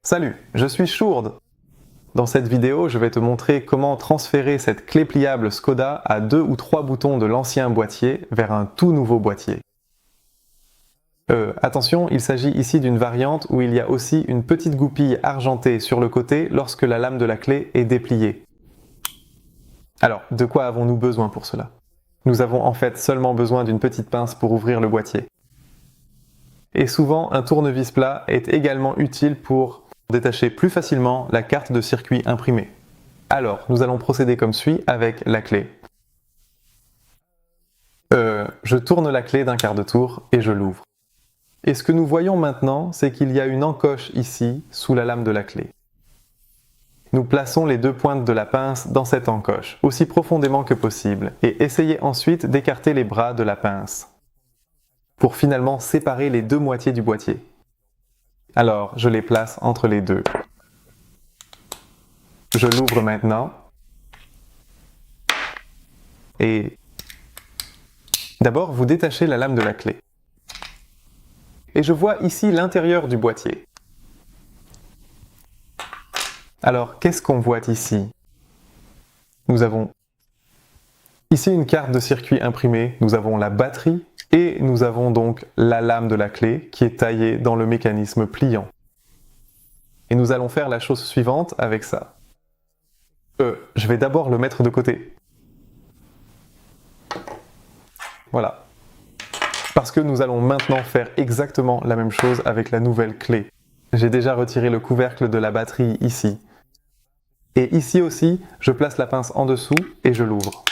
Salut, je suis Shourd. Dans cette vidéo, je vais te montrer comment transférer cette clé pliable Skoda à 2 ou 3 boutons de l'ancien boîtier vers un tout nouveau boîtier. Attention, il s'agit ici d'une variante où il y a aussi une petite goupille argentée sur le côté lorsque la lame de la clé est dépliée. Alors, de quoi avons-nous besoin pour cela? Nous avons en fait seulement besoin d'une petite pince pour ouvrir le boîtier. Et souvent, un tournevis plat est également utile pour détacher plus facilement la carte de circuit imprimée. Alors, nous allons procéder comme suit avec la clé. Je tourne la clé d'un quart de tour et je l'ouvre. Et ce que nous voyons maintenant, c'est qu'il y a une encoche ici, sous la lame de la clé. Nous plaçons les deux pointes de la pince dans cette encoche, aussi profondément que possible, et essayez ensuite d'écarter les bras de la pince, pour finalement séparer les deux moitiés du boîtier. Alors, je les place entre les deux. Je l'ouvre maintenant. Et d'abord, vous détachez la lame de la clé. Et je vois ici l'intérieur du boîtier. Alors, qu'est-ce qu'on voit ici? Nous avons ici une carte de circuit imprimée, nous avons la batterie et nous avons donc la lame de la clé qui est taillée dans le mécanisme pliant. Et nous allons faire la chose suivante avec ça. Je vais d'abord le mettre de côté. Voilà. Parce que nous allons maintenant faire exactement la même chose avec la nouvelle clé. J'ai déjà retiré le couvercle de la batterie ici. Et ici aussi, je place la pince en dessous et je l'ouvre.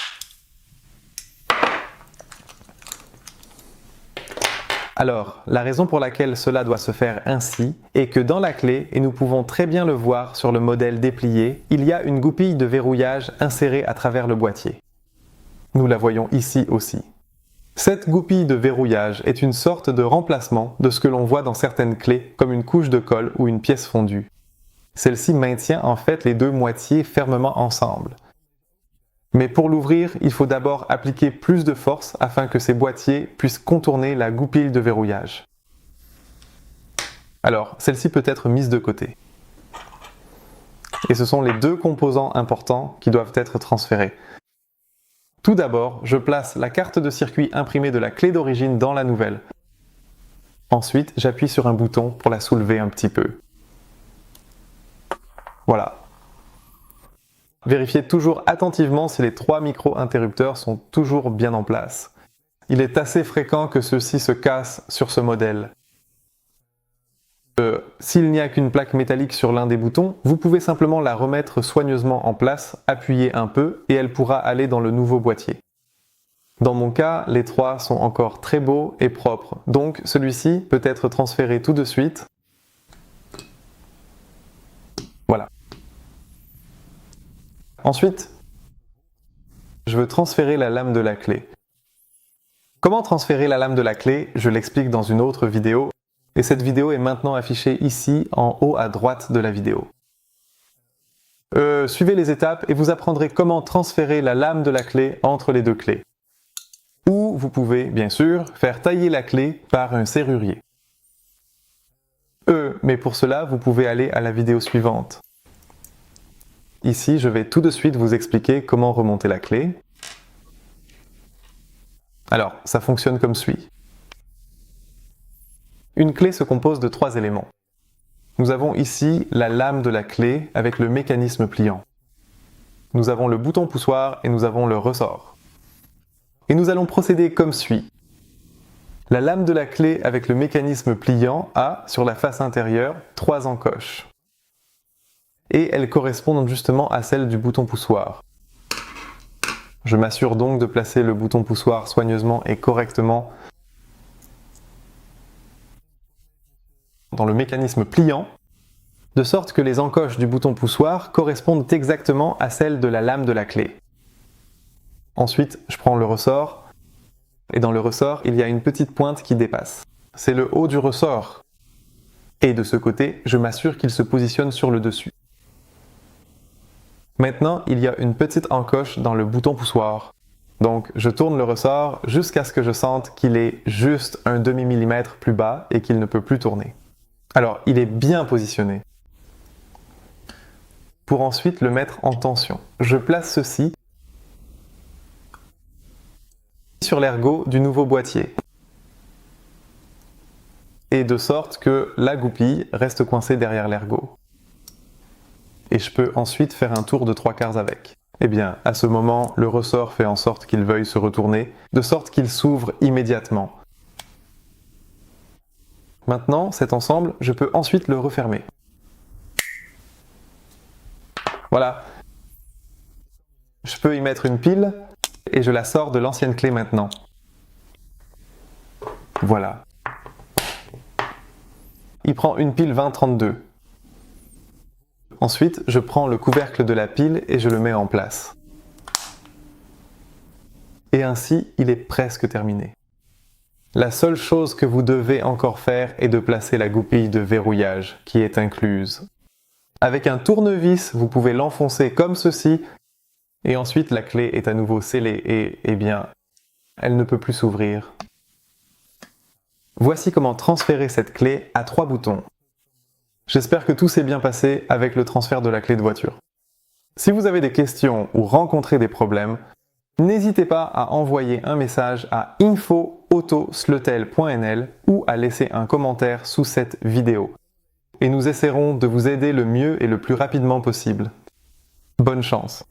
Alors, la raison pour laquelle cela doit se faire ainsi est que dans la clé, et nous pouvons très bien le voir sur le modèle déplié, il y a une goupille de verrouillage insérée à travers le boîtier. Nous la voyons ici aussi. Cette goupille de verrouillage est une sorte de remplacement de ce que l'on voit dans certaines clés, comme une couche de colle ou une pièce fondue. Celle-ci maintient en fait les deux moitiés fermement ensemble. Mais pour l'ouvrir, il faut d'abord appliquer plus de force afin que ces boîtiers puissent contourner la goupille de verrouillage. Alors, celle-ci peut être mise de côté. Et ce sont les deux composants importants qui doivent être transférés. Tout d'abord, je place la carte de circuit imprimée de la clé d'origine dans la nouvelle. Ensuite, j'appuie sur un bouton pour la soulever un petit peu. Voilà. Vérifiez toujours attentivement si les 3 micro-interrupteurs sont toujours bien en place. Il est assez fréquent que ceux-ci se cassent sur ce modèle. S'il n'y a qu'une plaque métallique sur l'un des boutons, vous pouvez simplement la remettre soigneusement en place, appuyer un peu et elle pourra aller dans le nouveau boîtier. Dans mon cas, les 3 sont encore très beaux et propres, donc celui-ci peut être transféré tout de suite. Voilà. Ensuite, je veux transférer la lame de la clé. Comment transférer la lame de la clé? Je l'explique dans une autre vidéo. Et cette vidéo est maintenant affichée ici, en haut à droite de la vidéo. Suivez les étapes et vous apprendrez comment transférer la lame de la clé entre les deux clés. Ou vous pouvez, bien sûr, faire tailler la clé par un serrurier. Mais pour cela, vous pouvez aller à la vidéo suivante. Ici, je vais tout de suite vous expliquer comment remonter la clé. Alors, ça fonctionne comme suit. Une clé se compose de 3 éléments. Nous avons ici la lame de la clé avec le mécanisme pliant. Nous avons le bouton poussoir et nous avons le ressort. Et nous allons procéder comme suit. La lame de la clé avec le mécanisme pliant a, sur la face intérieure, 3 encoches. Et elles correspondent justement à celles du bouton poussoir. Je m'assure donc de placer le bouton poussoir soigneusement et correctement dans le mécanisme pliant, de sorte que les encoches du bouton poussoir correspondent exactement à celles de la lame de la clé. Ensuite, je prends le ressort, et dans le ressort, il y a une petite pointe qui dépasse. C'est le haut du ressort. Et de ce côté, je m'assure qu'il se positionne sur le dessus. Maintenant, il y a une petite encoche dans le bouton poussoir. Donc, je tourne le ressort jusqu'à ce que je sente qu'il est juste un demi-millimètre plus bas et qu'il ne peut plus tourner. Alors, il est bien positionné. pour ensuite le mettre en tension. Je place ceci sur l'ergot du nouveau boîtier, et de sorte que la goupille reste coincée derrière l'ergot. Et je peux ensuite faire un tour de 3/4 avec. Eh bien, à ce moment, le ressort fait en sorte qu'il veuille se retourner, de sorte qu'il s'ouvre immédiatement. Maintenant, cet ensemble, je peux ensuite le refermer. Voilà. Je peux y mettre une pile et je la sors de l'ancienne clé maintenant. Voilà. Il prend une pile 2032. Ensuite, je prends le couvercle de la pile et je le mets en place. Et ainsi, il est presque terminé. La seule chose que vous devez encore faire est de placer la goupille de verrouillage qui est incluse. Avec un tournevis, vous pouvez l'enfoncer comme ceci et ensuite la clé est à nouveau scellée et, eh bien, elle ne peut plus s'ouvrir. Voici comment transférer cette clé à 3 boutons. J'espère que tout s'est bien passé avec le transfert de la clé de voiture. Si vous avez des questions ou rencontrez des problèmes, n'hésitez pas à envoyer un message à info@autosletel.nl ou à laisser un commentaire sous cette vidéo. Et nous essaierons de vous aider le mieux et le plus rapidement possible. Bonne chance!